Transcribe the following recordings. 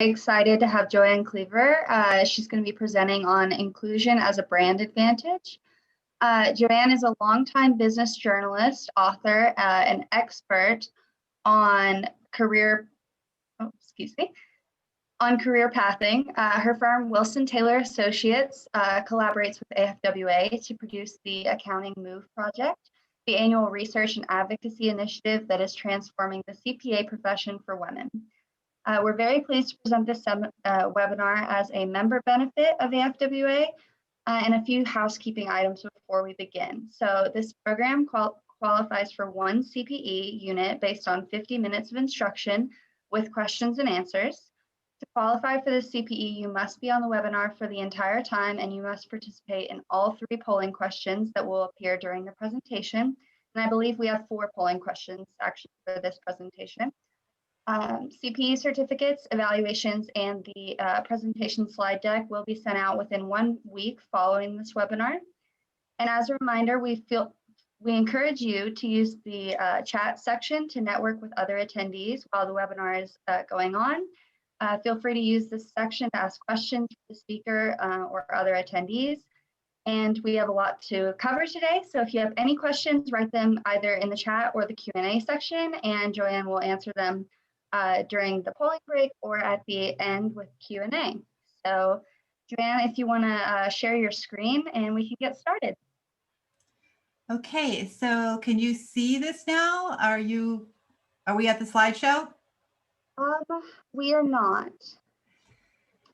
Excited to have Joanne Cleaver. She's going to be presenting on inclusion as a brand advantage. Joanne is a longtime business journalist, author, and expert on career pathing. Her firm, Wilson Taylor Associates, collaborates with AFWA to produce the Accounting Move Project, the annual research and advocacy initiative that is transforming the CPA profession for women. We're very pleased to present this webinar as a member benefit of AFWA and a few housekeeping items before we begin. So this program qualifies for one CPE unit based on 50 minutes of instruction with questions and answers. To qualify for the CPE, you must be on the webinar for the entire time and you must participate in all 3 polling questions that will appear during the presentation. And I believe we have 4 polling questions actually for this presentation. CPE certificates, evaluations, and the presentation slide deck will be sent out within 1 week following this webinar. And as a reminder, we encourage you to use the chat section to network with other attendees while the webinar is going on. Feel free to use this section to ask questions to the speaker or other attendees. And we have a lot to cover today. So if you have any questions, write them either in the chat or the Q&A section, and Joanne will answer them during the polling break or at the end with Q&A. So Joanne, if you want to share your screen and we can get started. Okay, so can you see this now? Are we at the slideshow? We are not.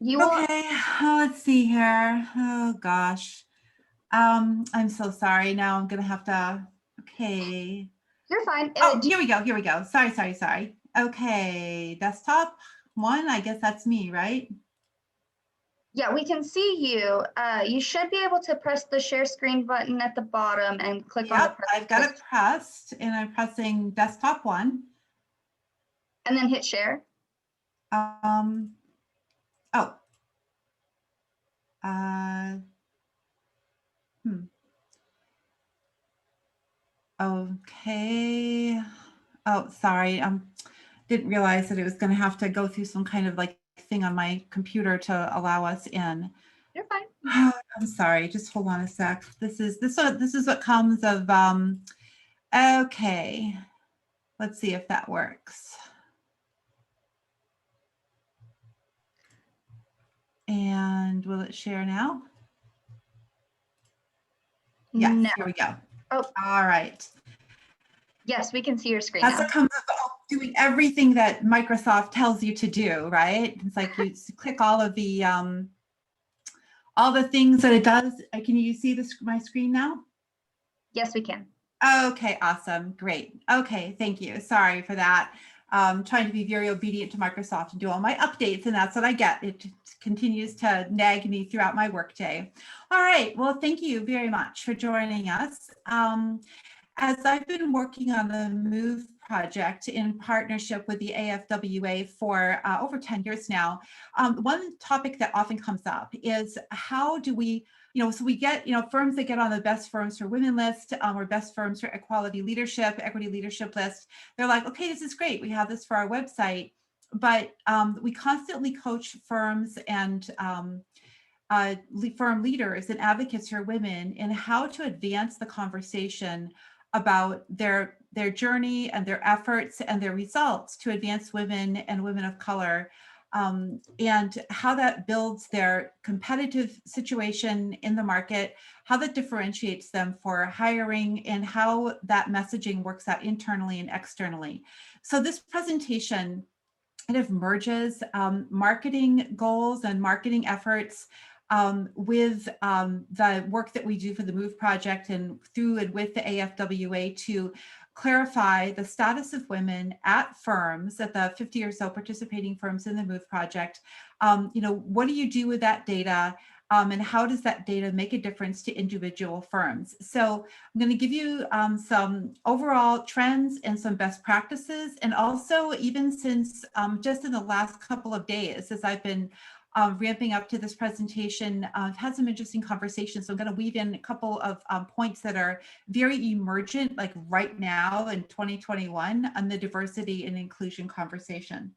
Okay, let's see here. Oh gosh. I'm so sorry. Now I'm gonna have to, okay. You're fine. Oh, here we go. Sorry. Okay, desktop 1, I guess that's me, right? Yeah, we can see you. You should be able to press the share screen button at the bottom and click on the I've got it pressed and I'm pressing desktop 1. And then hit share. Okay. Oh, sorry. Didn't realize that it was going to have to go through some kind of like thing on my computer to allow us in. You're fine. I'm sorry. Just hold on a sec. This is what comes of. Okay. Let's see if that works. And will it share now? Yes, no. Here we go. Oh, all right. Yes, we can see your screen. That's what comes of doing everything that Microsoft tells you to do, right? It's like you click all of the things that it does. Can you see my screen now? Yes, we can. Okay, awesome, great. Okay, thank you. Sorry for that. Trying to be very obedient to Microsoft and do all my updates, and that's what I get. It continues to nag me throughout my workday. All right, well, thank you very much for joining us. As I've been working on the MOVE project in partnership with the AFWA for over 10 years now, one topic that often comes up is how do we, so we get, firms that get on the best firms for women list or best firms for equity leadership list. They're like, okay, this is great. We have this for our website, but we constantly coach firms and firm leaders and advocates for women in how to advance the conversation about their journey and their efforts and their results to advance women and women of color, and how that builds their competitive situation in the market, how that differentiates them for hiring, and how that messaging works out internally and externally. So this presentation kind of merges marketing goals and marketing efforts with the work that we do for the MOVE project and through and with the AFWA to clarify the status of women at firms, at the 50 or so participating firms in the MOVE project. What do you do with that data? And how does that data make a difference to individual firms? So I'm going to give you some overall trends and some best practices. And also, even since just in the last couple of days, as I've been ramping up to this presentation, I've had some interesting conversations. So I'm going to weave in a couple of points that are very emergent, like right now in 2021, on the diversity and inclusion conversation.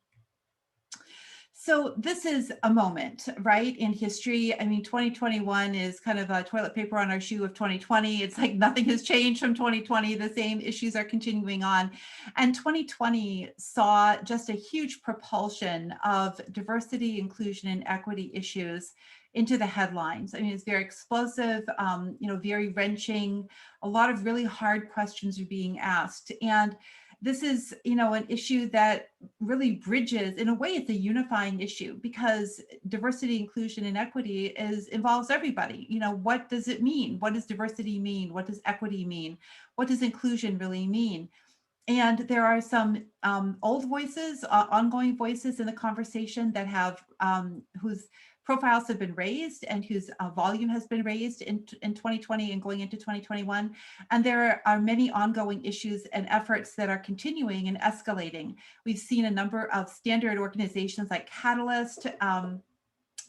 So this is a moment, right, in history. I mean, 2021 is kind of a toilet paper on our shoe of 2020. It's like nothing has changed from 2020. The same issues are continuing on. And 2020 saw just a huge propulsion of diversity, inclusion, and equity issues into the headlines. I mean, it's very explosive, very wrenching. A lot of really hard questions are being asked. And this is, an issue that really bridges, in a way, it's a unifying issue because diversity, inclusion, and equity involves everybody. What does it mean? What does diversity mean? What does equity mean? What does inclusion really mean? And there are some old voices, ongoing voices in the conversation that have whose profiles have been raised and whose volume has been raised in 2020 and going into 2021. And there are many ongoing issues and efforts that are continuing and escalating. We've seen a number of standard organizations like Catalyst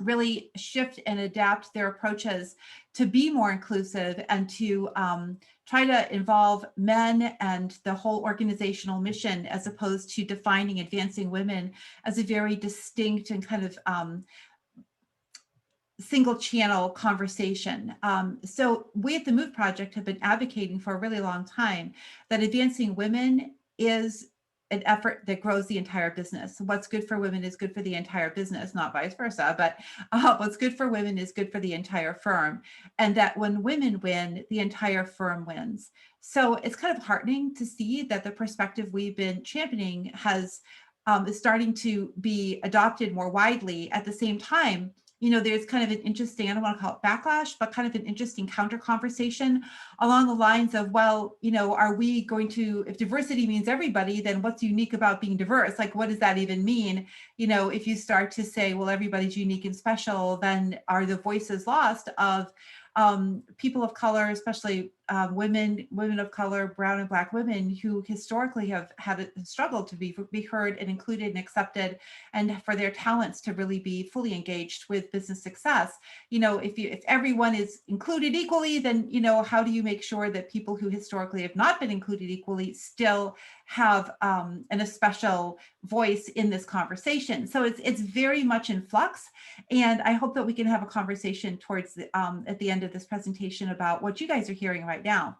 really shift and adapt their approaches to be more inclusive and to try to involve men and the whole organizational mission, as opposed to defining advancing women as a very distinct and kind of single channel conversation. So we at the Move Project have been advocating for a really long time that advancing women is an effort that grows the entire business. What's good for women is good for the entire business, not vice versa, but what's good for women is good for the entire firm. And that when women win, the entire firm wins. So it's kind of heartening to see that the perspective we've been championing is starting to be adopted more widely. At the same time, there's kind of an interesting, I don't want to call it backlash, but kind of an interesting counter conversation along the lines of, well, are we going to, if diversity means everybody, then what's unique about being diverse? Like, what does that even mean? If you start to say, well, everybody's unique and special, then are the voices lost of people of color, especially women of color, brown and Black women who historically have had struggled to be heard and included and accepted, and for their talents to really be fully engaged with business success. If everyone is included equally, then how do you make sure that people who historically have not been included equally still have a special voice in this conversation? So it's very much in flux, and I hope that we can have a conversation towards the at the end of this presentation about what you guys are hearing right now.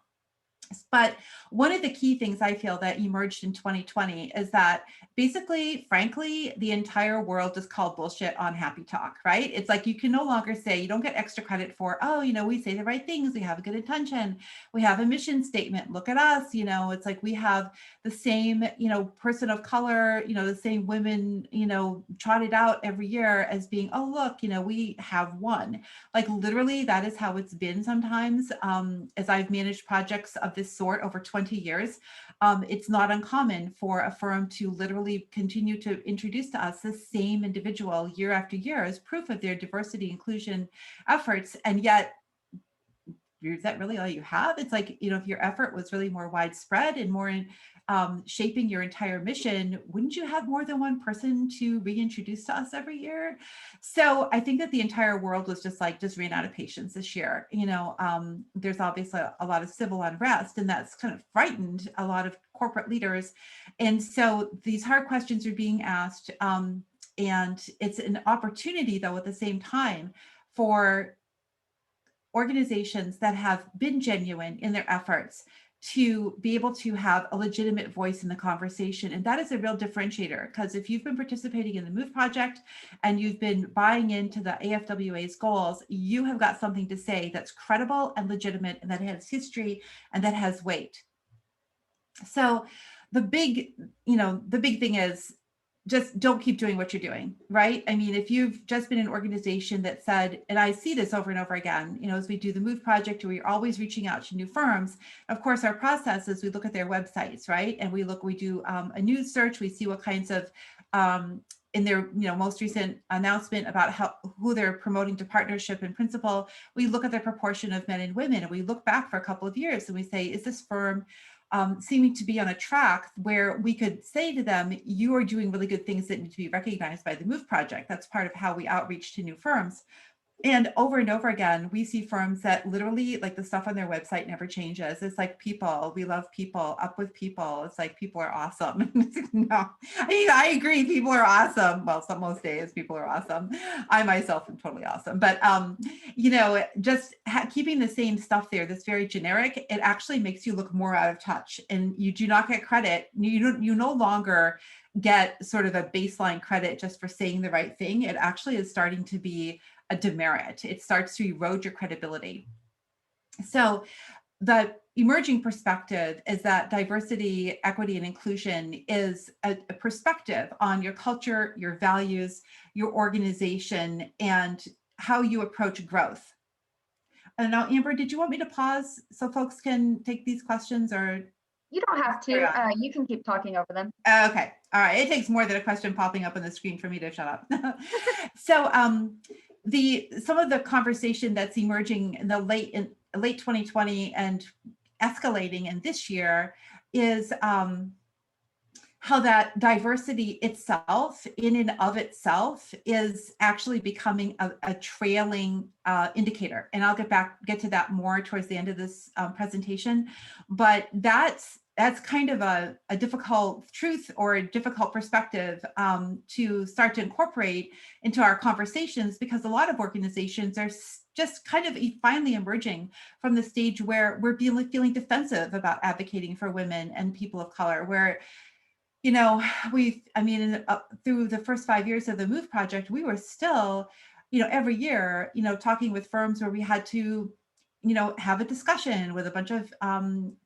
But one of the key things I feel that emerged in 2020 is that basically, frankly, the entire world just called bullshit on happy talk, right? It's like you can no longer say, you don't get extra credit for, we say the right things, we have a good intention, we have a mission statement, look at us, it's like we have the same, person of color, the same women, trotted out every year as being, oh, look, we have one. Like literally, that is how it's been sometimes. As I've managed projects of this sort over 20 years, it's not uncommon for a firm to literally continue to introduce to us the same individual year after year as proof of their diversity inclusion efforts. And yet, is that really all you have? It's like, if your effort was really more widespread and more in shaping your entire mission, wouldn't you have more than one person to reintroduce to us every year? So I think that the entire world was just ran out of patience this year. There's obviously a lot of civil unrest, and that's kind of frightened a lot of corporate leaders. And so these hard questions are being asked, and it's an opportunity, though, at the same time for organizations that have been genuine in their efforts to be able to have a legitimate voice in the conversation. And that is a real differentiator, because if you've been participating in the Move Project and you've been buying into the AFWA's goals, you have got something to say that's credible and legitimate, and that has history and that has weight. So the big thing is, just don't keep doing what you're doing, right? I mean, if you've just been an organization that said, and I see this over and over again, as we do the Move Project, we're always reaching out to new firms. Of course, our process is we look at their websites, right? And we do a news search, we see what kinds of, in their most recent announcement about who they're promoting to partnership and principal, we look at the proportion of men and women, and we look back for a couple of years and we say, is this firm seeming to be on a track where we could say to them, you are doing really good things that need to be recognized by the Move Project. That's part of how we outreach to new firms. And over again, we see firms that literally, like, the stuff on their website never changes. It's like, people, we love people, up with people. It's like, people are awesome. No, I mean, I agree, people are awesome. Well, most days people are awesome. I myself am totally awesome. But, you know, just keeping the same stuff there that's very generic, it actually makes you look more out of touch, and you do not get credit. You no longer get sort of a baseline credit just for saying the right thing. It actually is starting to be a demerit. It starts to erode your credibility. So the emerging perspective is that diversity, equity, and inclusion is a perspective on your culture, your values, your organization, and how you approach growth. And now, Amber, did you want me to pause so folks can take these questions, or? You don't have to. You can keep talking over them. Okay. All right. It takes more than a question popping up on the screen for me to shut up. So some of the conversation that's emerging in the late 2020 and escalating in this year is how that diversity itself, in and of itself, is actually becoming a trailing indicator. And I'll get to that more towards the end of this presentation. But that's kind of a difficult truth or a difficult perspective to start to incorporate into our conversations, because a lot of organizations are just kind of finally emerging from the stage where we're feeling defensive about advocating for women and people of color, where, you know, through the first 5 years of the MOVE project, we were still, you know, every year, you know, talking with firms where we had to, you know, have a discussion with a bunch of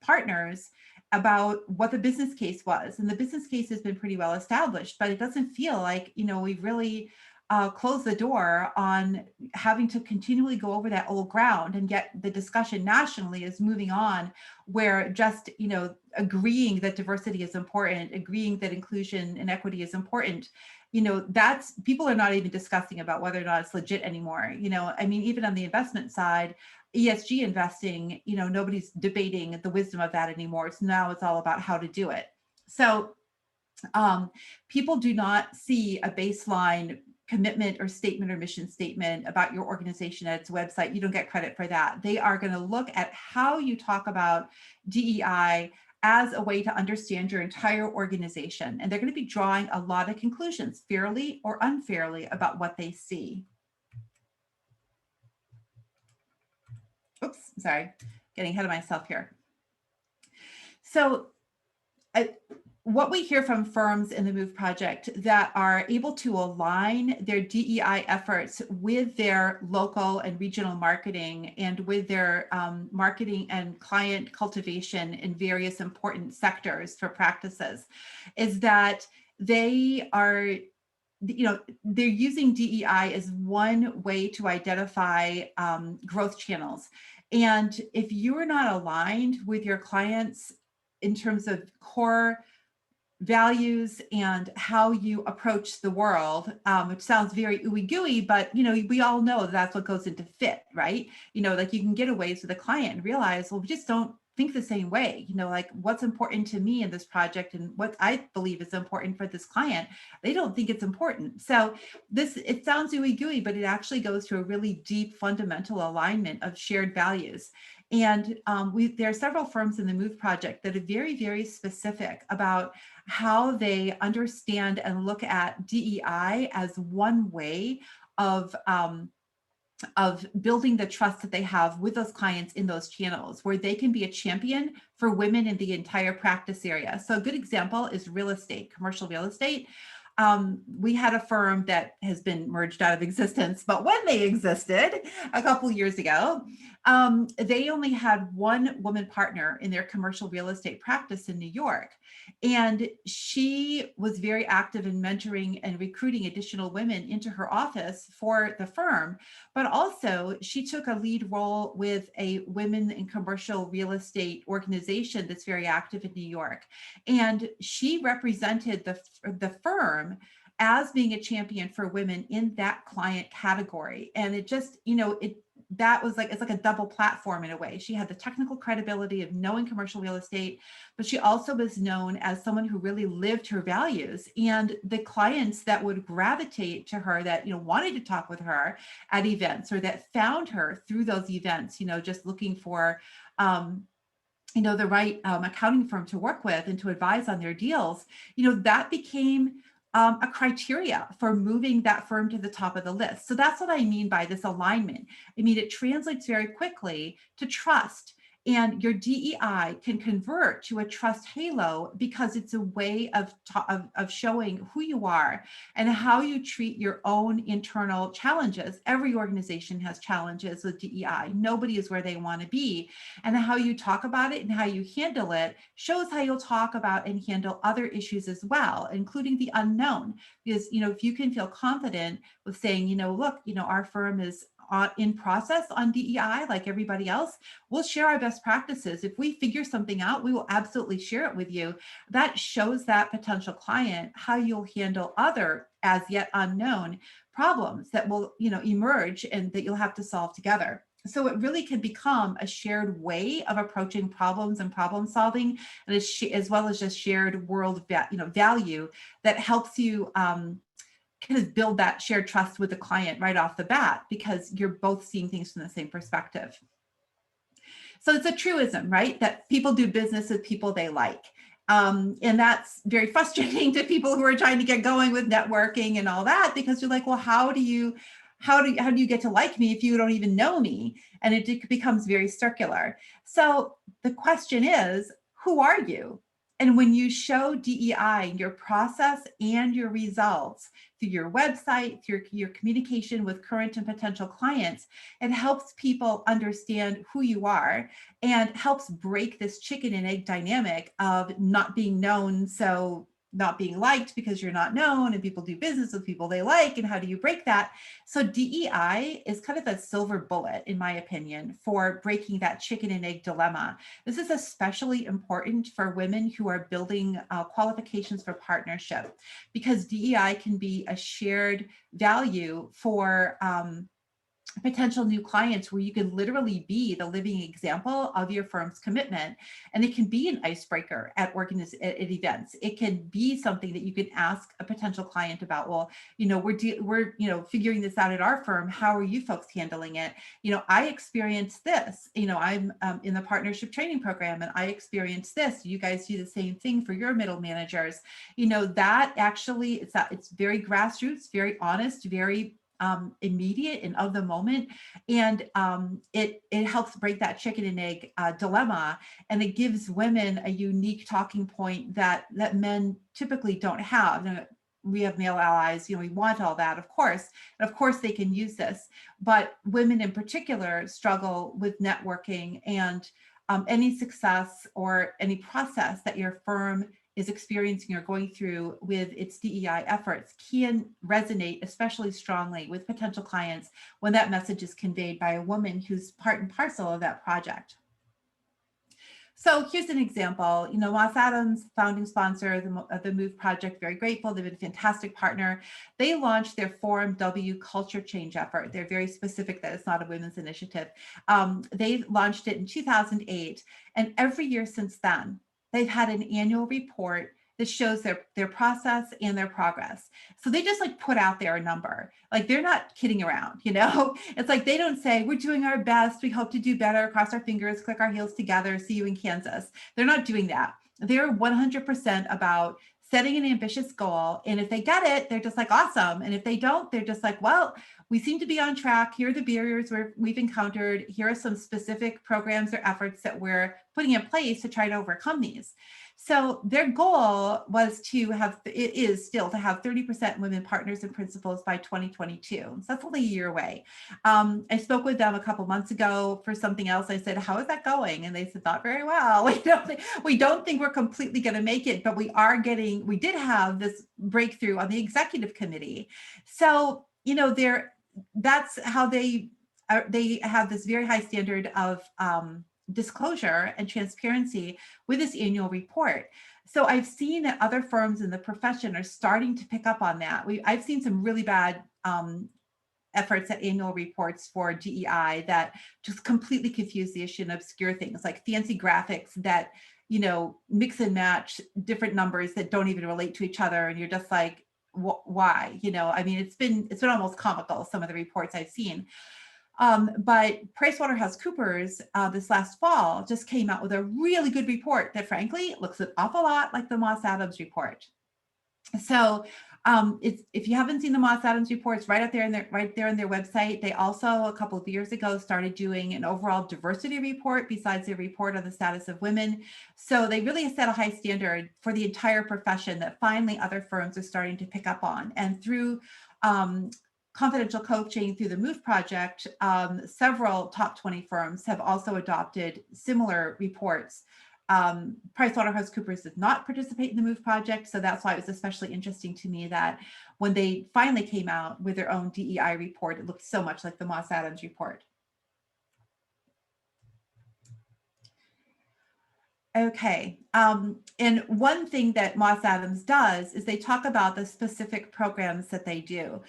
partners about what the business case was. And the business case has been pretty well established, but it doesn't feel like, you know, we've really closed the door on having to continually go over that old ground and get the discussion nationally is moving on, where just, you know, agreeing that diversity is important, agreeing that inclusion and equity is important, you know, that's, people are not even discussing about whether or not it's legit anymore. You know, I mean, even on the investment side, ESG investing, you know, nobody's debating the wisdom of that anymore. So now it's all about how to do it. So people do not see a baseline commitment or statement or mission statement about your organization at its website. You don't get credit for that. They are going to look at how you talk about DEI as a way to understand your entire organization. And they're going to be drawing a lot of conclusions, fairly or unfairly, about what they see. Oops, sorry, getting ahead of myself here. So what we hear from firms in the MOVE project that are able to align their DEI efforts with their local and regional marketing and with their marketing and client cultivation in various important sectors for practices is that they are, you know, they're using DEI as one way to identify growth channels. And if you're not aligned with your clients in terms of core values and how you approach the world, which sounds very ooey gooey, but, you know, we all know that's what goes into fit, right? You know, like, you can get away with a client and realize, well, we just don't think the same way. You know, like, what's important to me in this project and what I believe is important for this client, they don't think it's important. So it sounds ooey gooey, but it actually goes to a really deep fundamental alignment of shared values. And there are several firms in the MOVE project that are very, very specific about how they understand and look at DEI as one way of building the trust that they have with those clients in those channels, where they can be a champion for women in the entire practice area. So a good example is real estate, commercial real estate. We had a firm that has been merged out of existence, but when they existed a couple years ago, they only had one woman partner in their commercial real estate practice in New York. And she was very active in mentoring and recruiting additional women into her office for the firm. But also she took a lead role with a women in commercial real estate organization that's very active in New York. And she represented the firm as being a champion for women in that client category. And it just, you know, that was like, it's like a double platform in a way. She had the technical credibility of knowing commercial real estate, but she also was known as someone who really lived her values. And the clients that would gravitate to her, that, wanted to talk with her at events, or that found her through those events, just looking for, the right accounting firm to work with and to advise on their deals, that became a criteria for moving that firm to the top of the list. So that's what I mean by this alignment. I mean, it translates very quickly to trust. And your DEI can convert to a trust halo because it's a way of showing who you are and how you treat your own internal challenges. Every organization has challenges with DEI. Nobody is where they want to be. And how you talk about it and how you handle it shows how you'll talk about and handle other issues as well, including the unknown. Because, if you can feel confident with saying, look, our firm is in process on DEI like everybody else, we'll share our best practices. If we figure something out, we will absolutely share it with you. That shows that potential client how you'll handle other as yet unknown problems that will, emerge and that you'll have to solve together. So it really can become a shared way of approaching problems and problem solving, and as well as just shared world, value that helps you kind of build that shared trust with the client right off the bat, because you're both seeing things from the same perspective. So it's a truism, right? That people do business with people they like. And that's very frustrating to people who are trying to get going with networking and all that, because you're like, well, how do you get to like me if you don't even know me? And it becomes very circular. So the question is, who are you? And when you show DEI in your process and your results through your website, through your communication with current and potential clients, it helps people understand who you are and helps break this chicken and egg dynamic of not being known, so not being liked because you're not known, and people do business with people they like. And how do you break that? So DEI is kind of a silver bullet, in my opinion, for breaking that chicken and egg dilemma. This is especially important for women who are building qualifications for partnership, because DEI can be a shared value for potential new clients, where you can literally be the living example of your firm's commitment. And it can be an icebreaker at events. It can be something that you can ask a potential client about. Well, we're figuring this out at our firm. How are you folks handling it? I experienced this. I'm in the partnership training program, and I experienced this. You guys do the same thing for your middle managers. That actually, it's very grassroots, very honest, very immediate and of the moment. And it helps break that chicken and egg dilemma. And it gives women a unique talking point that men typically don't have. Now, we have male allies, we want all that, of course. And of course they can use this, but women in particular struggle with networking, and any success or any process that your firm is experiencing or going through with its DEI efforts can resonate especially strongly with potential clients when that message is conveyed by a woman who's part and parcel of that project. So here's an example. Moss Adams, founding sponsor of the Move Project, very grateful. They've been a fantastic partner. They launched their Forum W culture change effort. They're very specific that it's not a women's initiative. They launched it in 2008, and every year since then, they've had an annual report that shows their process and their progress. So they just put out there a number. They're not kidding around, It's like they don't say, we're doing our best, we hope to do better, cross our fingers, click our heels together, see you in Kansas. They're not doing that. They're 100% about setting an ambitious goal. And if they get it, they're just awesome. And if they don't, they're just well, we seem to be on track. Here are the barriers we've encountered. Here are some specific programs or efforts that we're putting in place to try to overcome these. So their goal is still to have 30% women partners and principals by 2022. So that's only a year away. I spoke with them a couple months ago for something else. I said, how is that going? And they said, not very well. We don't think we're completely going to make it, but we did have this breakthrough on the executive committee. So, that's how they have this very high standard of disclosure and transparency with this annual report. So I've seen that other firms in the profession are starting to pick up on that. I've seen some really bad efforts at annual reports for DEI that just completely confuse the issue and obscure things like fancy graphics that, mix and match different numbers that don't even relate to each other. And you're just like, why? I mean, it's been almost comical, some of the reports I've seen. But PricewaterhouseCoopers this last fall just came out with a really good report that frankly looks an awful lot like the Moss Adams report. So if you haven't seen the Moss Adams reports, right there on their website, they also a couple of years ago started doing an overall diversity report besides their report on the status of women. So they really set a high standard for the entire profession that finally other firms are starting to pick up on. And through confidential coaching through the MOVE project, several top 20 firms have also adopted similar reports. PricewaterhouseCoopers did not participate in the MOVE project, so that's why it was especially interesting to me that when they finally came out with their own DEI report, it looked so much like the Moss Adams report. Okay, and one thing that Moss Adams does is they talk about the specific programs that they do.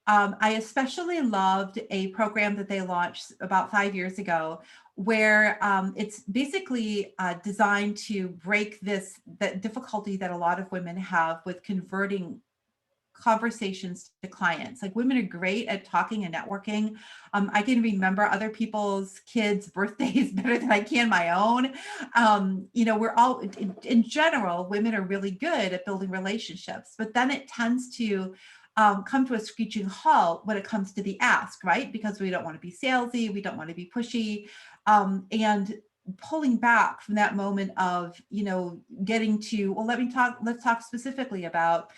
I especially loved a program that they launched about 5 years ago, where it's basically designed to break that difficulty that a lot of women have with converting conversations to clients. Like women are great at talking and networking. I can remember other people's kids' birthdays better than I can my own. We're all, in general, women are really good at building relationships, but then it tends to come to a screeching halt when it comes to the ask, right? Because we don't want to be salesy, we don't want to be pushy, and pulling back from that moment of, getting to, well, let's talk specifically about,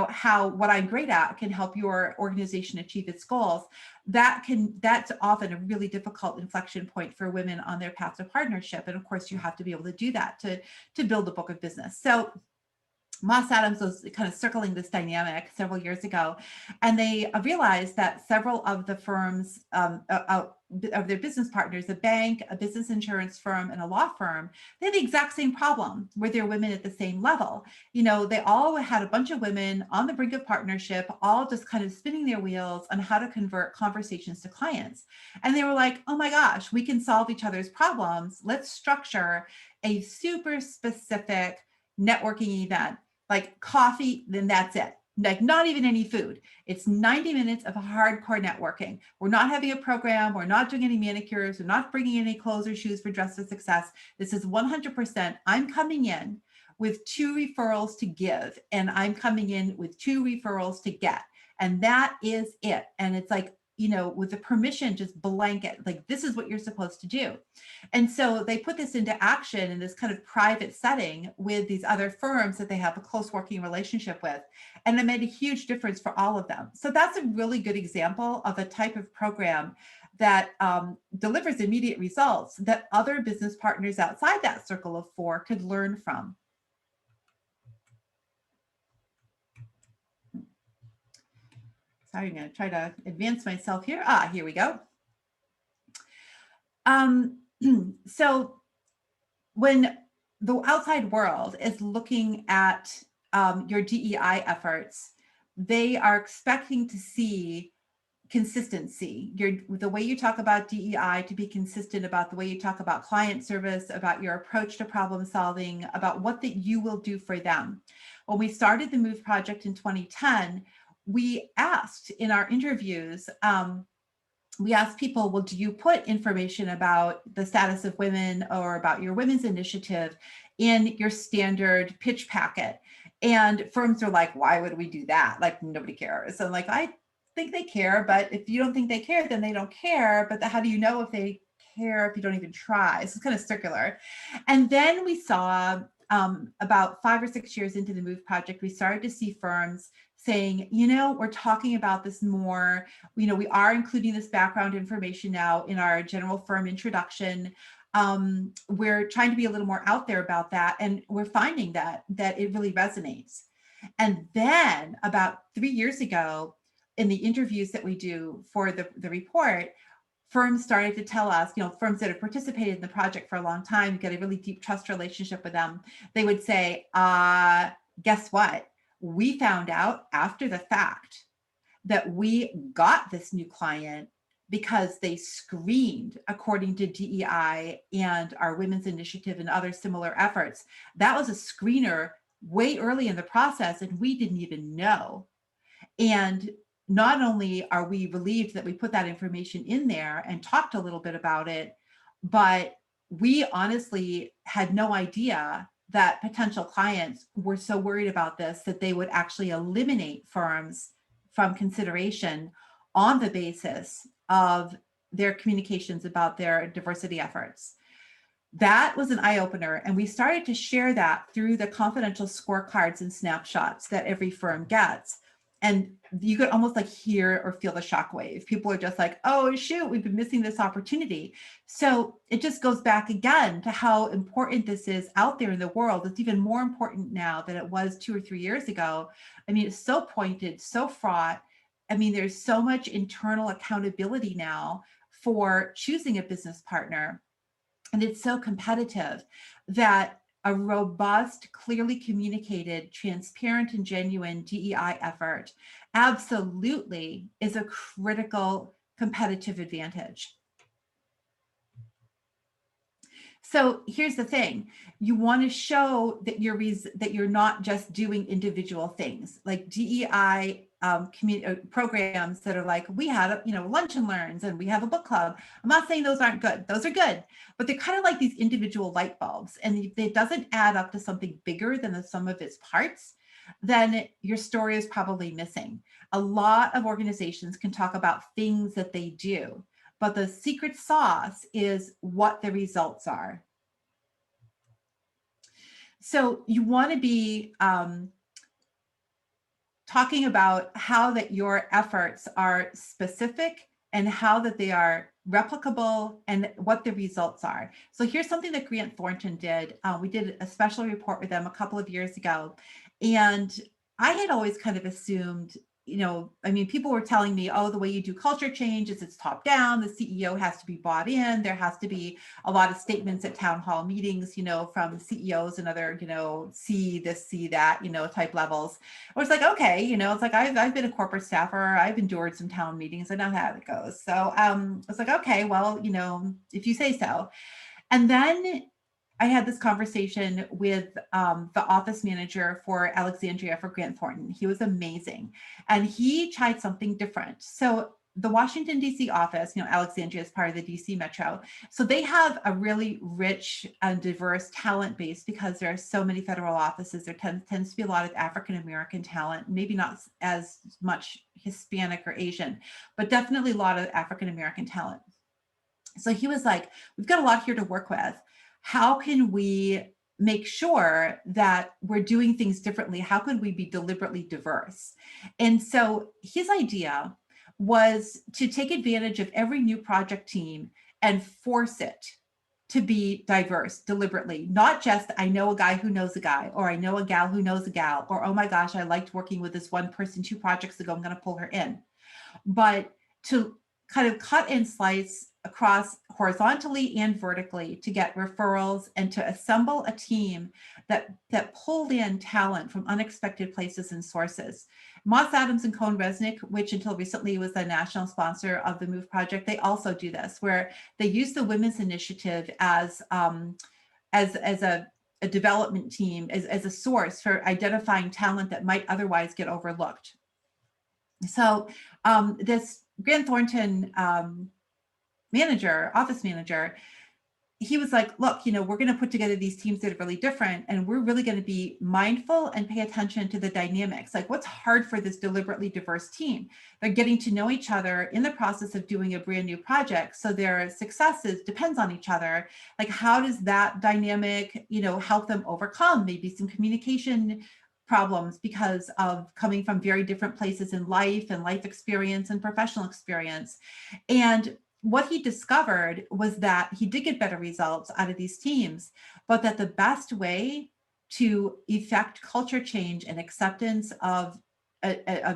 how what I'm great at can help your organization achieve its goals. That's often a really difficult inflection point for women on their path to partnership. And of course, you have to be able to do that to build a book of business. So Moss Adams was kind of circling this dynamic several years ago, and they realized that several of the firms of their business partners, a bank, a business insurance firm, and a law firm, they had the exact same problem with their women at the same level. They all had a bunch of women on the brink of partnership, all just kind of spinning their wheels on how to convert conversations to clients. And they were like, oh my gosh, we can solve each other's problems. Let's structure a super specific networking event, like coffee, then that's it. Like not even any food. It's 90 minutes of hardcore networking. We're not having a program. We're not doing any manicures. We're not bringing any clothes or shoes for Dress for Success. This is 100%. I'm coming in with 2 referrals to give, and I'm coming in with 2 referrals to get. And that is it. And it's like, with the permission, just blanket, like this is what you're supposed to do. And so they put this into action in this kind of private setting with these other firms that they have a close working relationship with. And it made a huge difference for all of them. So that's a really good example of a type of program that delivers immediate results that other business partners outside that circle of 4 could learn from. Sorry, I'm going to try to advance myself here. Here we go. So when the outside world is looking at your DEI efforts, they are expecting to see consistency. The way you talk about DEI to be consistent about the way you talk about client service, about your approach to problem solving, about what that you will do for them. When we started the MOVE project in 2010, we asked in our interviews, we asked people, well, do you put information about the status of women or about your women's initiative in your standard pitch packet? And firms are like, why would we do that? Like, nobody cares. And like, I think they care, but if you don't think they care, then they don't care. But how do you know if they care if you don't even try? So it's kind of circular. And then we saw about 5 or 6 years into the MOVE project, we started to see firms saying, we're talking about this more, we are including this background information now in our general firm introduction. We're trying to be a little more out there about that. And we're finding that it really resonates. And then about 3 years ago, in the interviews that we do for the report, firms started to tell us, firms that have participated in the project for a long time, get a really deep trust relationship with them. They would say, guess what? We found out after the fact that we got this new client because they screened according to DEI and our Women's Initiative and other similar efforts. That was a screener way early in the process, and we didn't even know. And not only are we relieved that we put that information in there and talked a little bit about it, but we honestly had no idea that potential clients were so worried about this that they would actually eliminate firms from consideration on the basis of their communications about their diversity efforts. That was an eye-opener, and we started to share that through the confidential scorecards and snapshots that every firm gets. And you could almost like hear or feel the shockwave. People are just like, oh, shoot, we've been missing this opportunity. So it just goes back again to how important this is out there in the world. It's even more important now than it was 2 or 3 years ago. I mean, it's so pointed, so fraught. I mean, there's so much internal accountability now for choosing a business partner. And it's so competitive that a robust, clearly communicated, transparent, and genuine DEI effort absolutely is a critical competitive advantage. So here's the thing: you want to show that you're not just doing individual things like DEI programs that are like, we had lunch and learns and we have a book club. I'm not saying those aren't good; those are good, but they're kind of like these individual light bulbs, and if it doesn't add up to something bigger than the sum of its parts, then your story is probably missing. A lot of organizations can talk about things that they do, but the secret sauce is what the results are. So you want to be talking about how that your efforts are specific and how that they are replicable and what the results are. So here's something that Grant Thornton did. We did a special report with them a couple of years ago. And I had always kind of assumed, people were telling me, oh, the way you do culture change is it's top down. The CEO has to be bought in. There has to be a lot of statements at town hall meetings, from CEOs and other, see this, see that, type levels. I was like, okay, it's like I've been a corporate staffer. I've endured some town meetings. I know how it goes. So I was like, okay, well, if you say so. And then I had this conversation with the office manager for Alexandria for Grant Thornton. He was amazing. And he tried something different. So the Washington, D.C. office, Alexandria is part of the D.C. Metro. So they have a really rich and diverse talent base because there are so many federal offices. There tends to be a lot of African-American talent, maybe not as much Hispanic or Asian, but definitely a lot of African-American talent. So he was like, we've got a lot here to work with. How can we make sure that we're doing things differently? How could we be deliberately diverse? And so his idea was to take advantage of every new project team and force it to be diverse deliberately, not just, I know a guy who knows a guy, or I know a gal who knows a gal, or, oh my gosh, I liked working with this one person 2 projects ago, I'm going to pull her in. But to kind of cut and slice across horizontally and vertically to get referrals and to assemble a team that pulled in talent from unexpected places and sources. Moss Adams and Cohn Resnick, which until recently was the national sponsor of the MOVE project, they also do this, where they use the Women's Initiative as a development team, as a source for identifying talent that might otherwise get overlooked. So this Grant Thornton office manager, he was like, look, we're going to put together these teams that are really different, and we're really going to be mindful and pay attention to the dynamics. Like, what's hard for this deliberately diverse team? They're getting to know each other in the process of doing a brand new project. So their successes depends on each other. Like, how does that dynamic, help them overcome maybe some communication problems because of coming from very different places in life and life experience and professional experience? And what he discovered was that he did get better results out of these teams, but that the best way to effect culture change and acceptance of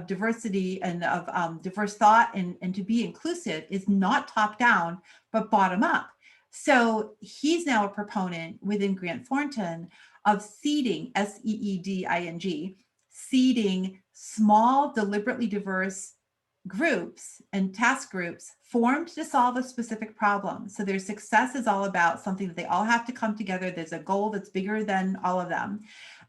diversity and of diverse thought and to be inclusive is not top down, but bottom up. So he's now a proponent within Grant Thornton of seeding, SEEDING, seeding small, deliberately diverse groups and task groups formed to solve a specific problem. So their success is all about something that they all have to come together. There's a goal that's bigger than all of them.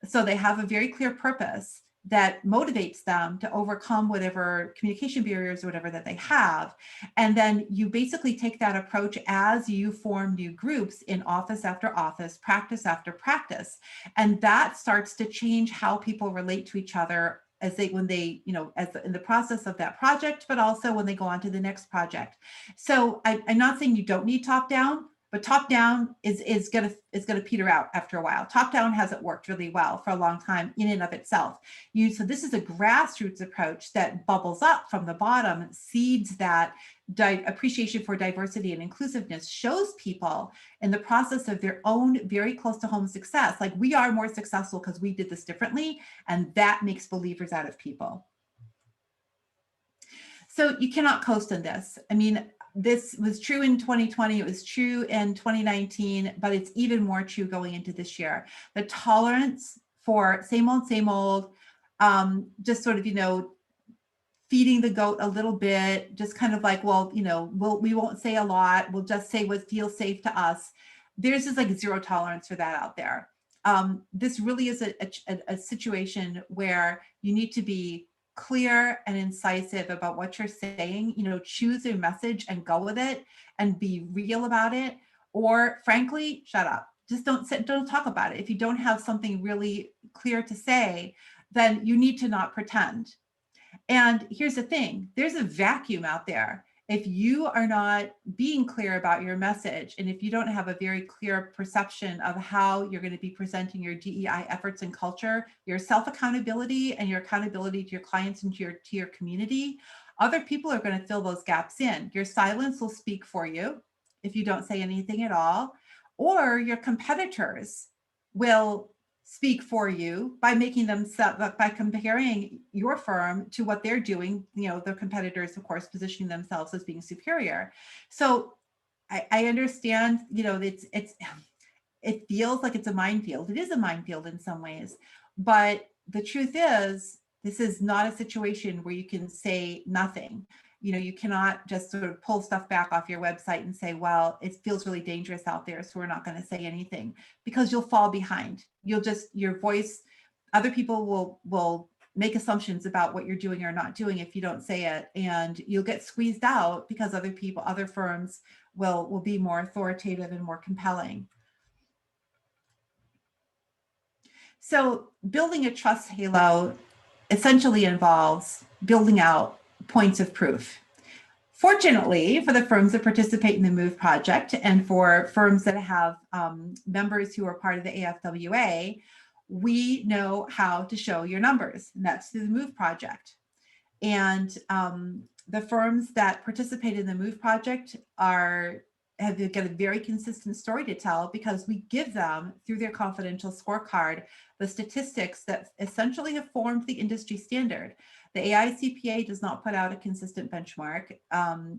So they have a very clear purpose that motivates them to overcome whatever communication barriers or whatever that they have. And then you basically take that approach as you form new groups in office after office, practice after practice. And that starts to change how people relate to each other as they, when they, you know, in the process of that project, but also when they go on to the next project. So I'm not saying you don't need top down, but top down is gonna peter out after a while. Top down hasn't worked really well for a long time in and of itself. So this is a grassroots approach that bubbles up from the bottom, seeds that appreciation for diversity and inclusiveness, shows people in the process of their own very close to home success, like we are more successful because we did this differently, and that makes believers out of people. So you cannot coast in this. I mean, this was true in 2020, it was true in 2019, but it's even more true going into this year. The tolerance for same old, just sort of, you know, feeding the goat a little bit, just kind of like, well, you know, we won't say a lot, we'll just say what feels safe to us. There's just like zero tolerance for that out there. This really is a situation where you need to be clear and incisive about what you're saying, you know, choose a message and go with it and be real about it, or frankly, shut up. Just don't talk about it. If you don't have something really clear to say, then you need to not pretend. And here's the thing, there's a vacuum out there. If you are not being clear about your message, and if you don't have a very clear perception of how you're going to be presenting your DEI efforts and culture, your self-accountability and your accountability to your clients and to your community, other people are going to fill those gaps in. Your silence will speak for you if you don't say anything at all, or your competitors will speak for you by making them, by comparing your firm to what they're doing, you know, the competitors, of course, positioning themselves as being superior. So I understand, you know, it feels like it's a minefield. It is a minefield in some ways, but the truth is, this is not a situation where you can say nothing. You know, you cannot just sort of pull stuff back off your website and say, well, it feels really dangerous out there, so we're not going to say anything, because you'll fall behind. Your voice, other people will make assumptions about what you're doing or not doing if you don't say it, and you'll get squeezed out because other firms will be more authoritative and more compelling. So building a trust halo essentially involves building out points of proof. Fortunately, for the firms that participate in the MOVE project and for firms that have members who are part of the AFWA, we know how to show your numbers, and that's through the MOVE project. And the firms that participate in the MOVE project have got a very consistent story to tell, because we give them, through their confidential scorecard, the statistics that essentially have formed the industry standard. The AICPA does not put out a consistent benchmark.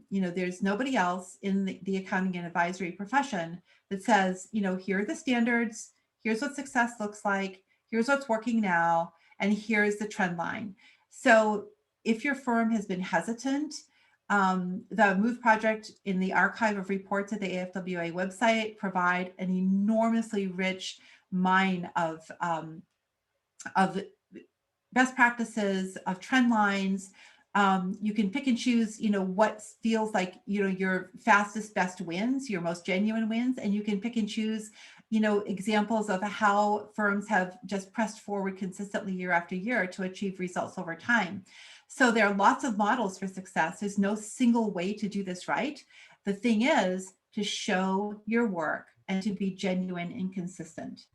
You know, there's nobody else in the accounting and advisory profession that says, you know, here are the standards, here's what success looks like, here's what's working now, and here's the trend line. So if your firm has been hesitant, the MOVE project in the archive of reports at the AFWA website provide an enormously rich mine of best practices, of trend lines. You can pick and choose, you know, what feels like, you know, your fastest, best wins, your most genuine wins, and you can pick and choose, you know, examples of how firms have just pressed forward consistently year after year to achieve results over time. So there are lots of models for success. There's no single way to do this right. The thing is to show your work and to be genuine and consistent.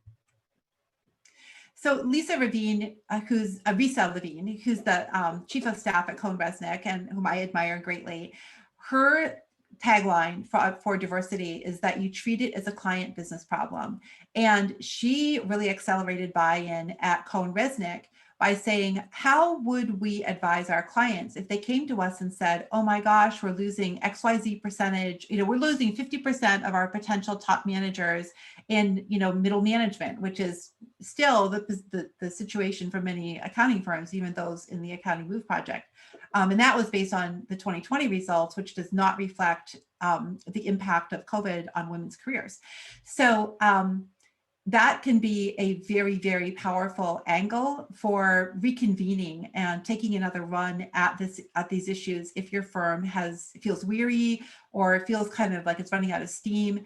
So Lisa Levine, who's the chief of staff at Cohn-Resnick, and whom I admire greatly, her tagline for diversity is that you treat it as a client business problem. And she really accelerated buy-in at Cohn-Resnick by saying, how would we advise our clients if they came to us and said, oh my gosh, we're losing XYZ percentage, you know, we're losing 50% of our potential top managers in, you know, middle management, which is still the situation for many accounting firms, even those in the Accounting MOVE project. And that was based on the 2020 results, which does not reflect the impact of COVID on women's careers. So that can be a very, very powerful angle for reconvening and taking another run at these issues. If your firm feels weary or feels kind of like it's running out of steam,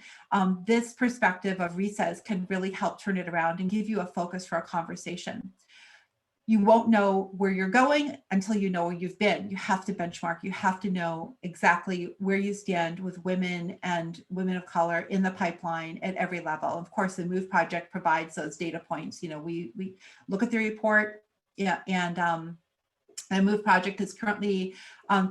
this perspective of recess can really help turn it around and give you a focus for a conversation. You won't know where you're going until you know where you've been. You have to benchmark. You have to know exactly where you stand with women and women of color in the pipeline at every level. Of course, the MOVE project provides those data points. You know, we look at the report, yeah, and the MOVE project is currently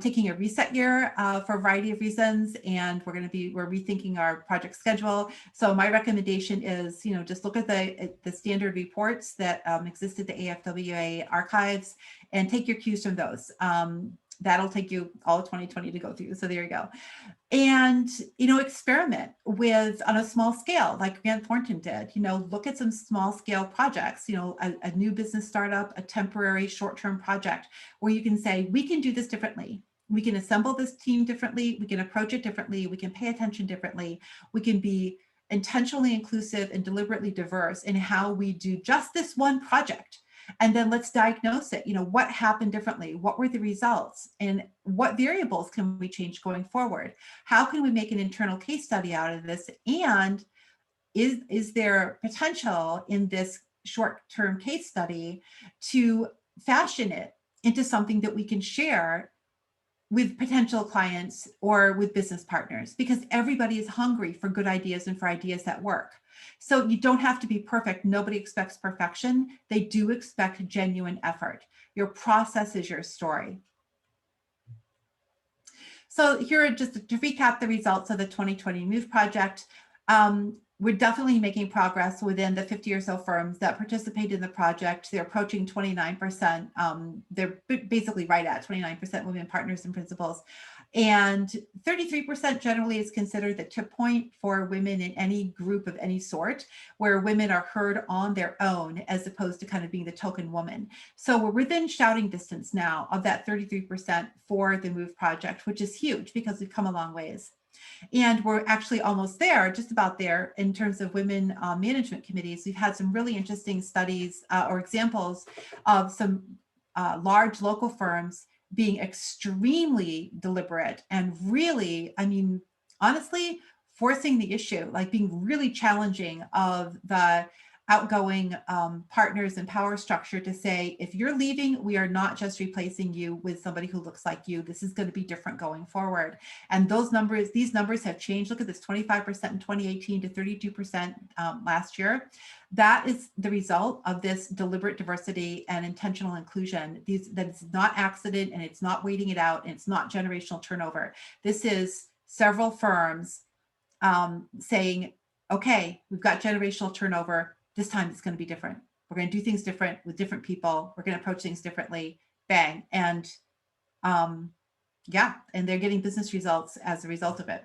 taking a reset year for a variety of reasons, and we're rethinking our project schedule. So my recommendation is, you know, just look at the standard reports that exist at the AFWA archives and take your cues from those. That'll take you all of 2020 to go through. So there you go. And, you know, experiment with on a small scale, like Grant Thornton did, you know, look at some small scale projects, you know, a new business startup, a temporary short-term project where you can say, we can do this differently. We can assemble this team differently. We can approach it differently. We can pay attention differently. We can be intentionally inclusive and deliberately diverse in how we do just this one project. And then let's diagnose it. You know, what happened differently? What were the results? And what variables can we change going forward? How can we make an internal case study out of this? And is there potential in this short-term case study to fashion it into something that we can share with potential clients or with business partners? Because everybody is hungry for good ideas and for ideas that work. So you don't have to be perfect. Nobody expects perfection. They do expect genuine effort. Your process is your story. So here are just to recap the results of the 2020 MOVE project. We're definitely making progress within the 50 or so firms that participate in the project. They're approaching 29%. They're basically right at 29% women partners and principals. And 33% generally is considered the tip point for women in any group of any sort, where women are heard on their own as opposed to kind of being the token woman. So we're within shouting distance now of that 33% for the MOVE project, which is huge because we've come a long ways. And we're actually almost there, just about there, in terms of women management committees. We've had some really interesting studies or examples of some large local firms being extremely deliberate and really, I mean, honestly, forcing the issue, like being really challenging of the outgoing partners and power structure to say, if you're leaving, we are not just replacing you with somebody who looks like you. This is going to be different going forward. And these numbers have changed. Look at this, 25% in 2018 to 32% last year. That is the result of this deliberate diversity and intentional inclusion. That it's not accident, and it's not waiting it out, and it's not generational turnover. This is several firms saying, okay, we've got generational turnover. This time it's going to be different. We're going to do things different with different people. We're going to approach things differently. Bang. And yeah, and they're getting business results as a result of it.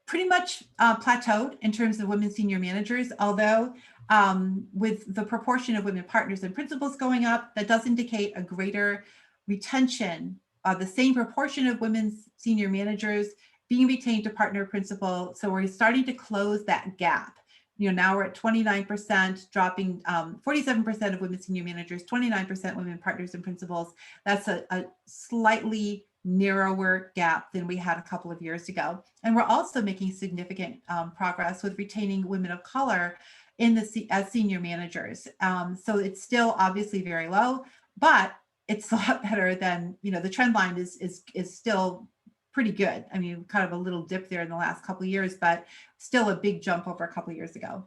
Pretty much plateaued in terms of women senior managers, although with the proportion of women partners and principals going up, that does indicate a greater retention of the same proportion of women senior managers being retained to partner principal. So we're starting to close that gap. You know, now we're at 29%, dropping 47% of women senior managers, 29% women partners and principals. That's a slightly narrower gap than we had a couple of years ago. And we're also making significant progress with retaining women of color as senior managers. So it's still obviously very low, but it's a lot better than, you know, the trend line is still pretty good. I mean, kind of a little dip there in the last couple of years, but still a big jump over a couple of years ago.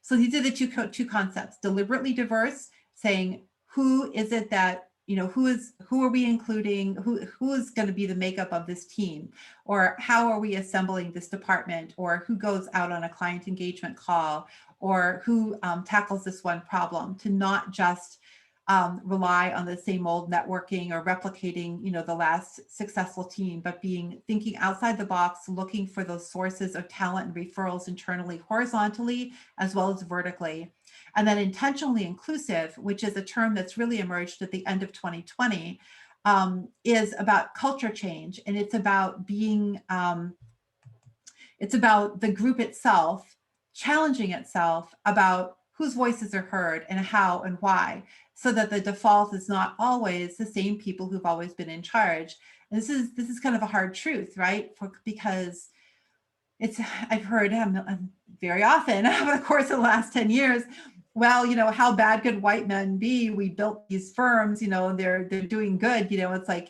So these are the two concepts: deliberately diverse, saying who is it that, you know, who are we including, who is going to be the makeup of this team, or how are we assembling this department, or who goes out on a client engagement call, or who tackles this one problem, to not just rely on the same old networking or replicating, you know, the last successful team, but thinking outside the box, looking for those sources of talent and referrals internally, horizontally, as well as vertically. And then intentionally inclusive, which is a term that's really emerged at the end of 2020, is about culture change. And it's about being, it's about the group itself challenging itself about whose voices are heard and how and why, so that the default is not always the same people who've always been in charge. And this is kind of a hard truth, right? Because I've heard very often over the course of the last 10 years, well, how bad could white men be? We built these firms, they're doing good. It's like,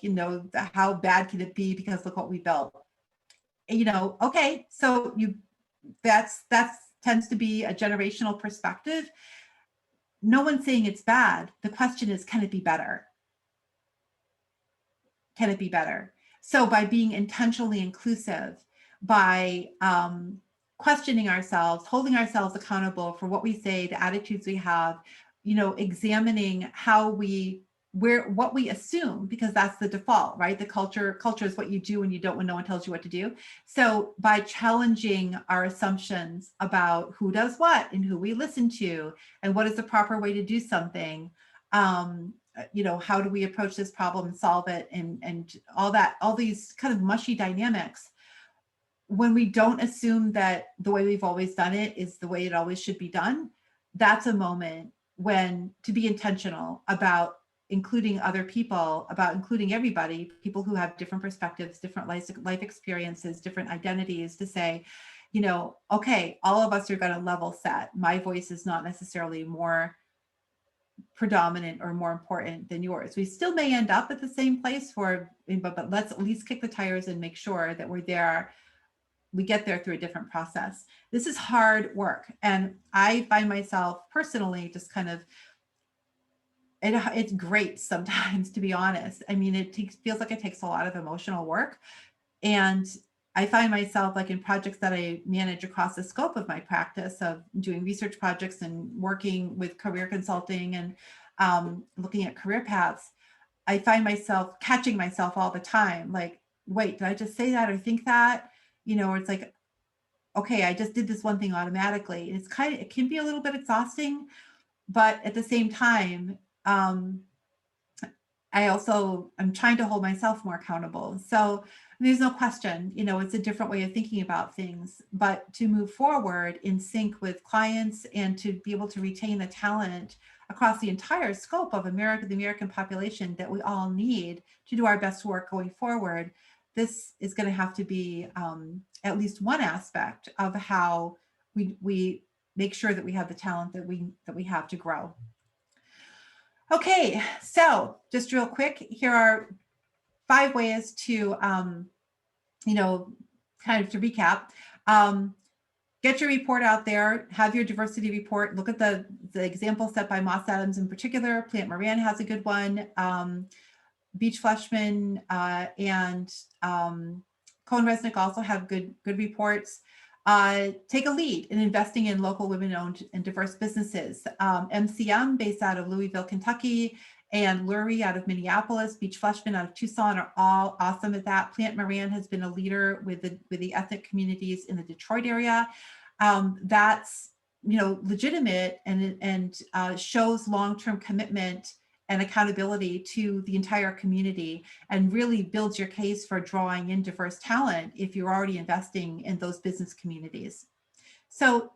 how bad can it be because look what we built? Okay, so that's tends to be a generational perspective. No one's saying it's bad. The question is, can it be better? Can it be better? So by being intentionally inclusive, by questioning ourselves, holding ourselves accountable for what we say, the attitudes we have, examining what we assume, because that's the default, right? The culture is what you do when you don't, when no one tells you what to do. So by challenging our assumptions about who does what and who we listen to and what is the proper way to do something, how do we approach this problem and solve it, and all these kind of mushy dynamics. When we don't assume that the way we've always done it is the way it always should be done, that's a moment when to be intentional about including other people, about including everybody, people who have different perspectives, different life experiences, different identities, to say, okay, all of us are going to level set. My voice is not necessarily more predominant or more important than yours. We still may end up at the same place but let's at least kick the tires and make sure that we get there through a different process. This is hard work. And I find myself personally just kind of, it's great sometimes, to be honest. I mean, feels like it takes a lot of emotional work. And I find myself, like, in projects that I manage across the scope of my practice of doing research projects and working with career consulting and looking at career paths, I find myself catching myself all the time. Like, wait, did I just say that or think that? Or it's like, okay, I just did this one thing automatically. It can be a little bit exhausting, but at the same time, I'm trying to hold myself more accountable. So there's no question, it's a different way of thinking about things, but to move forward in sync with clients and to be able to retain the talent across the entire scope of the American population that we all need to do our best work going forward, this is going to have to be at least one aspect of how we make sure that we have the talent that we have to grow. Okay, so just real quick, here are 5 ways to, kind of to recap. Get your report out there, have your diversity report, look at the example set by Moss Adams in particular. Plant Moran has a good one. Beach Fleshman and Cohen-Resnick also have good reports. Take a lead in investing in local women-owned and diverse businesses. MCM, based out of Louisville, Kentucky, and Lurie out of Minneapolis, Beach Fleshman out of Tucson are all awesome at that. Plant Moran has been a leader with the ethnic communities in the Detroit area. That's legitimate and shows long-term commitment and accountability to the entire community, and really builds your case for drawing in diverse talent if you're already investing in those business communities. So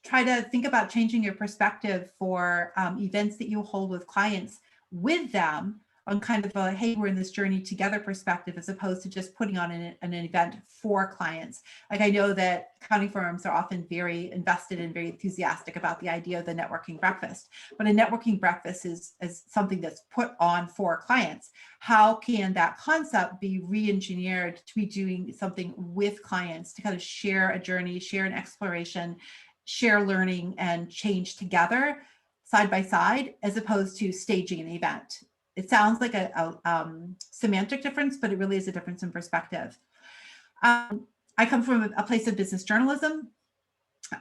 try to think about changing your perspective for events that you hold with clients, with them on kind of a, hey, we're in this journey together perspective, as opposed to just putting on an event for clients. Like, I know that accounting firms are often very invested and very enthusiastic about the idea of the networking breakfast, but a networking breakfast is something that's put on for clients. How can that concept be re-engineered to be doing something with clients, to kind of share a journey, share an exploration, share learning and change together, side by side, as opposed to staging an event? It sounds like a semantic difference, but it really is a difference in perspective. I come from a place of business journalism,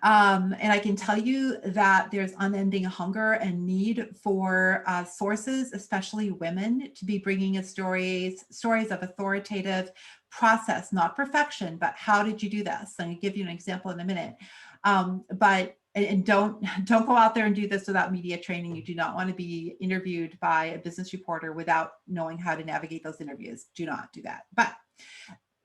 and I can tell you that there's unending hunger and need for sources, especially women, to be bringing us stories of authoritative process, not perfection, but how did you do this? I'm going to give you an example in a minute. But and don't go out there and do this without media training. You do not want to be interviewed by a business reporter without knowing how to navigate those interviews. Do not do that. But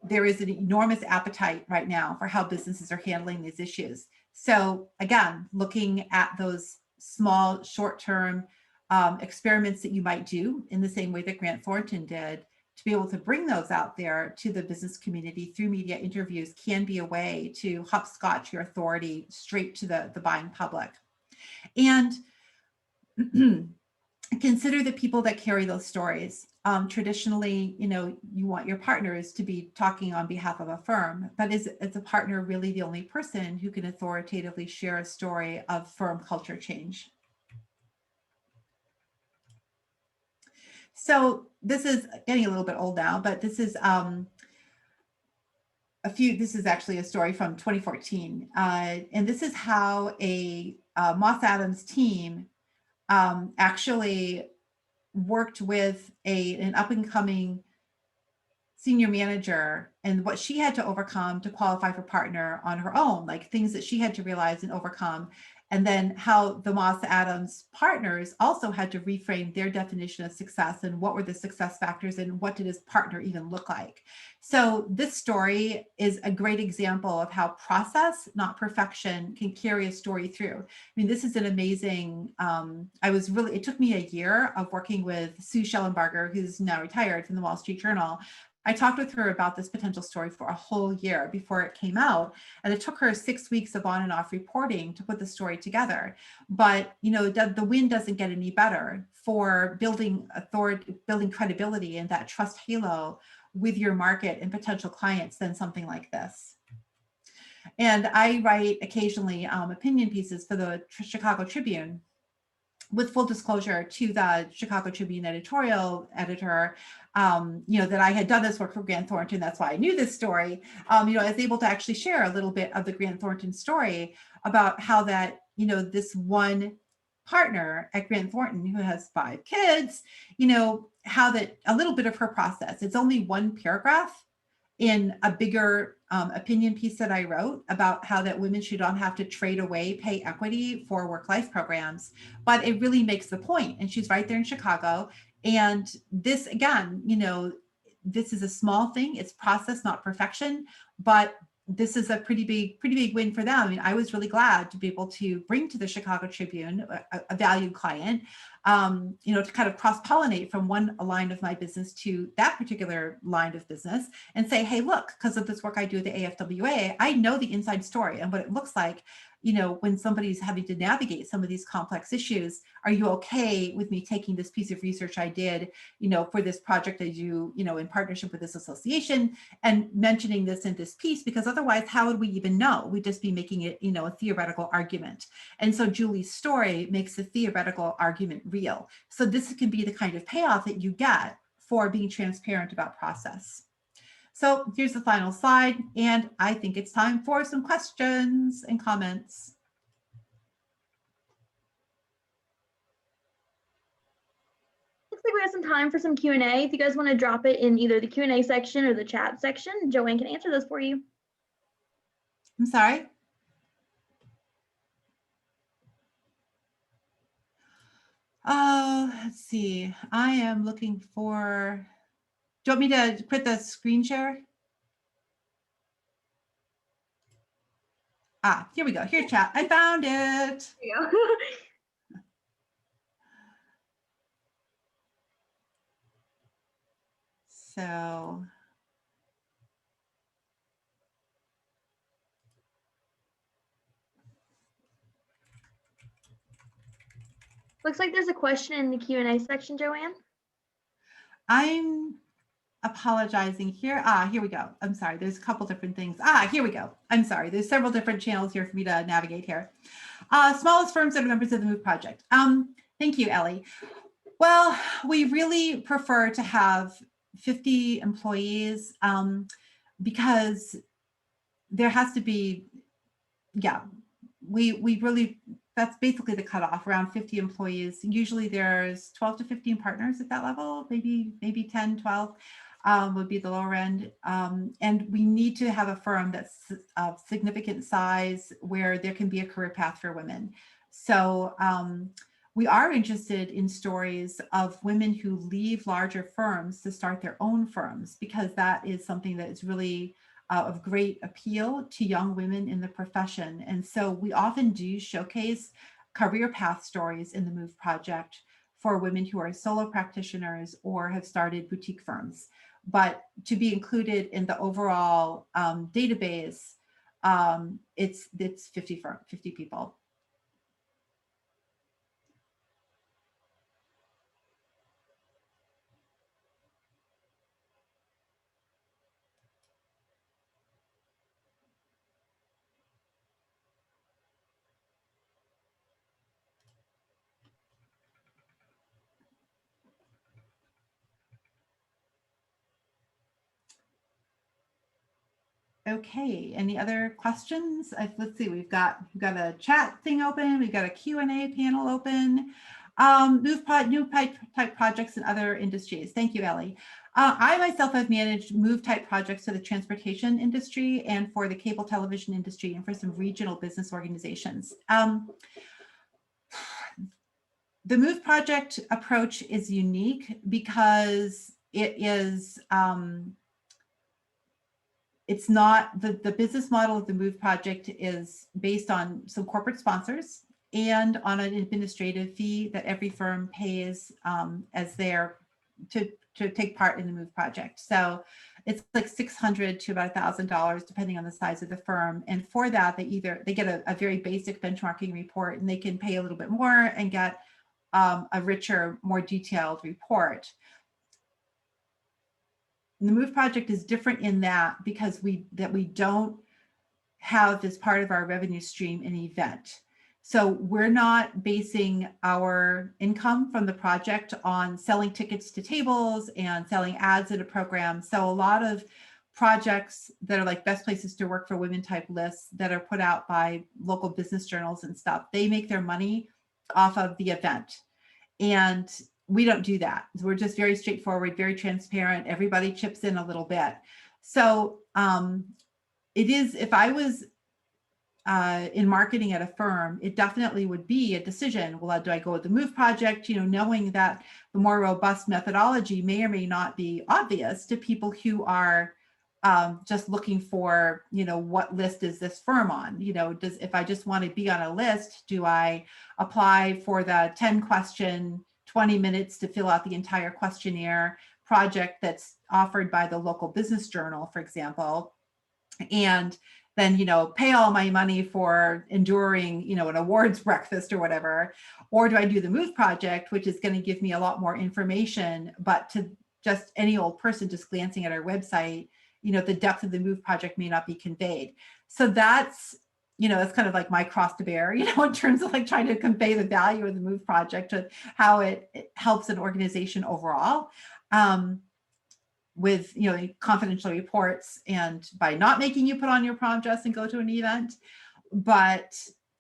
there is an enormous appetite right now for how businesses are handling these issues. So again, looking at those small, short-term experiments that you might do in the same way that Grant Thornton did, to be able to bring those out there to the business community through media interviews can be a way to hopscotch your authority straight to the buying public. And consider the people that carry those stories. Traditionally, you want your partners to be talking on behalf of a firm, but is a partner really the only person who can authoritatively share a story of firm culture change? So this is getting a little bit old now, but this is this is actually a story from 2014. And this is how a Moss Adams team actually worked with an up-and-coming senior manager and what she had to overcome to qualify for partner on her own, like things that she had to realize and overcome. And then how the Moss Adams partners also had to reframe their definition of success and what were the success factors and what did his partner even look like. So this story is a great example of how process, not perfection, can carry a story through. I mean, this is an amazing, it took me a year of working with Sue Schellenbarger, who's now retired from the Wall Street Journal. I talked with her about this potential story for a whole year before it came out. And it took her 6 weeks of on and off reporting to put the story together. But, the win doesn't get any better for building authority, building credibility and that trust halo with your market and potential clients than something like this. And I write occasionally opinion pieces for the Chicago Tribune. With full disclosure to the Chicago Tribune editorial editor, that I had done this work for Grant Thornton. That's why I knew this story. I was able to actually share a little bit of the Grant Thornton story about how that, this one partner at Grant Thornton who has 5 kids, how that a little bit of her process, it's only one paragraph in a bigger opinion piece that I wrote about how that women should not have to trade away pay equity for work-life programs, but it really makes the point. And she's right there in Chicago. And this, again, this is a small thing. It's process, not perfection, but this is a pretty big win for them. I mean, I was really glad to be able to bring to the Chicago Tribune a valued client, to kind of cross-pollinate from one line of my business to that particular line of business and say, hey, look, because of this work I do at the AFWA, I know the inside story and what it looks like, when somebody's having to navigate some of these complex issues. Are you okay with me taking this piece of research I did, for this project I do, in partnership with this association and mentioning this in this piece? Because otherwise, how would we even know? We'd just be making it, a theoretical argument. And so Julie's story makes the theoretical argument real. So this can be the kind of payoff that you get for being transparent about process. So here's the final slide, and I think it's time for some questions and comments. Looks like we have some time for some Q&A. If you guys want to drop it in either the Q&A section or the chat section, Joanne can answer those for you. I'm sorry. Oh, let's see. I am looking for, do you want me to quit the screen share? Ah, here we go. Here's chat. I found it. There you go. So Looks like there's a question in the Q&A section, Joanne. I'm apologizing here. Here we go. I'm sorry. There's a couple different things. Here we go. I'm sorry. There's several different channels here for me to navigate here. Smallest firms that are members of the MOVE project. Thank you, Ellie. Well, we really prefer to have 50 employees because there has to be, we really, that's basically the cutoff, around 50 employees. Usually there's 12 to 15 partners at that level, maybe 10, 12. would be the lower end. And we need to have a firm that's of significant size where there can be a career path for women. So we are interested in stories of women who leave larger firms to start their own firms, because that is something that is really of great appeal to young women in the profession. And so we often do showcase career path stories in the MOVE project for women who are solo practitioners or have started boutique firms. But to be included in the overall database, it's 50 people. Okay, any other questions? Let's see, we've got a chat thing open, we've got a Q&A panel open. New type projects in other industries. Thank you, Ellie. I myself have managed MOVE type projects for the transportation industry and for the cable television industry and for some regional business organizations. The MOVE project approach is unique because it is, it's not, the business model of the MOVE project is based on some corporate sponsors and on an administrative fee that every firm pays as their to take part in the MOVE project. So it's like $600 to about $1,000 depending on the size of the firm. And for that, they get a very basic benchmarking report, and they can pay a little bit more and get a richer, more detailed report. And the MOVE project is different in that because we don't have as part of our revenue stream an event. So we're not basing our income from the project on selling tickets to tables and selling ads in a program. So a lot of projects that are like best places to work for women type lists that are put out by local business journals and stuff, they make their money off of the event. And we don't do that. We're just very straightforward, very transparent. Everybody chips in a little bit. So it is, if I was in marketing at a firm, it definitely would be a decision. Well, do I go with the MOVE project, knowing that the more robust methodology may or may not be obvious to people who are just looking for, what list is this firm on? If I just want to be on a list, do I apply for the 10 question, 20 minutes to fill out the entire questionnaire project that's offered by the local business journal, for example, and then, pay all my money for enduring, an awards breakfast or whatever? Or do I do the MOVE project, which is going to give me a lot more information, but to just any old person just glancing at our website, the depth of the MOVE project may not be conveyed. So that's, that's kind of like my cross to bear, in terms of like trying to convey the value of the MOVE project and how it helps an organization overall. With confidential reports and by not making you put on your prom dress and go to an event. But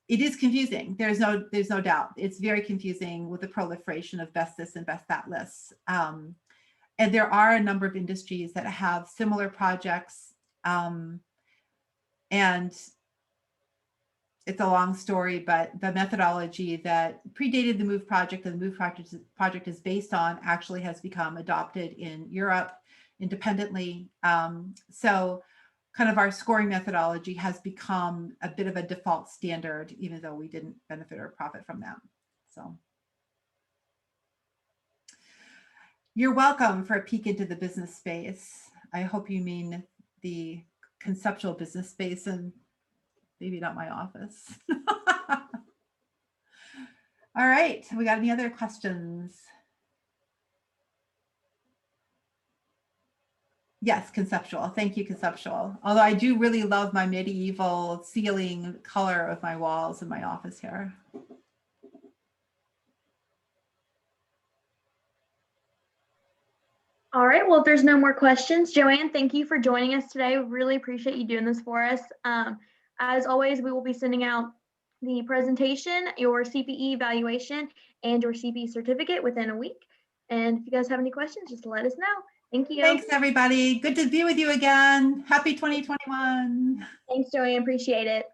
it is confusing. There's no doubt. It's very confusing with the proliferation of best this and best that lists. And there are a number of industries that have similar projects. And it's a long story, but the methodology that predated the MOVE project and the MOVE project is based on actually has become adopted in Europe independently. So kind of our scoring methodology has become a bit of a default standard, even though we didn't benefit or profit from that. So you're welcome for a peek into the business space. I hope you mean the conceptual business space and maybe not my office. All right, we got any other questions? Yes, conceptual. Thank you, conceptual. Although I do really love my medieval ceiling color of my walls in my office here. All right, well, if there's no more questions, Joanne, thank you for joining us today. Really appreciate you doing this for us. As always, we will be sending out the presentation, your CPE evaluation, and your CPE certificate within a week. And if you guys have any questions, just let us know. Thank you. Thanks, everybody. Good to be with you again. Happy 2021. Thanks, Joanne. Appreciate it.